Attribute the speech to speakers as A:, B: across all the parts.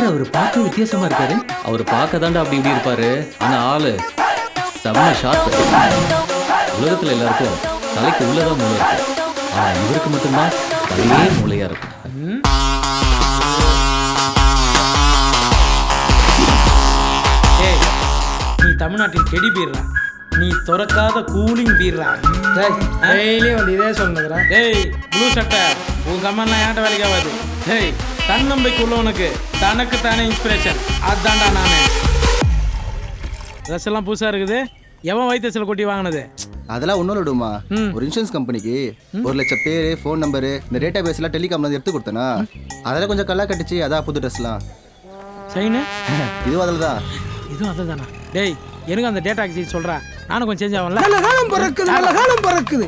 A: அவரு பார்க்க வித்தியாசமா இருக்காரு. அவரு பார்க்க தாண்டா அப்படி இப்படி இருப்பாரு. ஆனா ஆளு செம்ம ஷார்ப். உலகத்துல எல்லாருக்கும் தலைக்கு உள்ளதான் மூளை இருக்கு. ஆனா இவருக்கு மட்டும்தான் தலையே மூளையா இருக்கும்.
B: நீ தமிழ்நாட்டில் கெடி பீர்றா, நீ துறக்காத கூலிங் பீர்றா. டெய்லியும் இதே சொல்லுங்கிறா. டேய் ப்ளூ சட்டை, உன் கமெண்ட்லாம் ஏன்ட்ட வேலைக்கு ஆகாது. டேய் தன்னம்பிக்கை உள்ளவனுக்கு தனக்கு தானே இன்ஸ்பிரேஷன். அதான்டா நானு. ட்ரெஸ் எல்லாம் புதுசா இருக்குது. எவன் வைத்தியத்தில் கொட்டி வாங்கினது?
C: அதெல்லாம் ஒன்றும் விடுமா. ஒரு இன்சூரன்ஸ் கம்பெனிக்கு 1,00,000 பேர், ஃபோன் நம்பரு, இந்த டேட்டா பேஸ்லாம் டெலிகாம்ல எடுத்து கொடுத்தேனா, அதெல்லாம் கொஞ்சம் கல்லா கட்டிச்சு. அதான் புது ட்ரெஸ்லாம்.
B: சைனு
C: இதுவும் அதில் தான்.
B: இதுவும் அதை தானா? டேய் எனக்கு அந்த டேட்டா எக்ஸைஸ் சொல்கிறா. நானும் கொஞ்சம் சேஞ்ச் ஆகல.
D: நல்ல காலம் பிறக்குது, நல்ல காலம் பிறக்குது.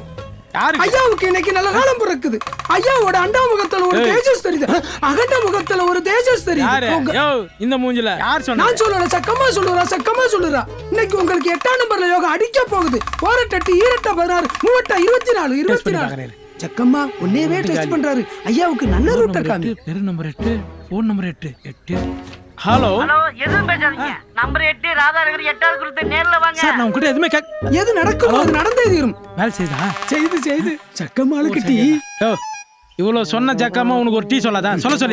B: யாரு?
D: ஐயாவுக்கு இன்னைக்கு நல்ல காலம் பிறக்குது. ஐயாவோட அண்டா முகத்துல ஒரு தேஜஸ் தெரியுது, அகண்ட முகத்துல ஒரு தேஜஸ்
B: யாரு?
D: தெரியுது.
B: யோ இந்த மூஞ்சில யார் சொன்னா?
D: நான் சொல்லல, சக்கமா சொல்லுறா, சக்கமா சொல்லுறா. இன்னைக்கு உங்களுக்கு 8ஆம் நம்பர்ல யோகா அடிக்க போகுது. 4-8 2 16 3 24 24. சக்கம்மா உன்னையவே டெஸ்ட் பண்றாரு. ஐயாவுக்கு நல்ல ரூட்ட காமி.
B: பெரு number 8, phone number 8. Hello
E: hello, எதுவும் பேசாதீங்க. நம்பர் 8 ராதாநகர் 8வது குருத்து, நேர்ல வாங்க.
B: சார், நான் உங்ககிட்ட எதுவுமே
D: எது நடக்கும் அது நடந்தே தீரும்.
B: வேலை செய்தா?
D: செய்து செய்து சக்கம்மாளுக்கு டீ.
B: இவ்வளவு சொன்ன ஜக்காமா உனக்கு ஒரு டீ சொல்லாதான்? சொல்ல சொல்லி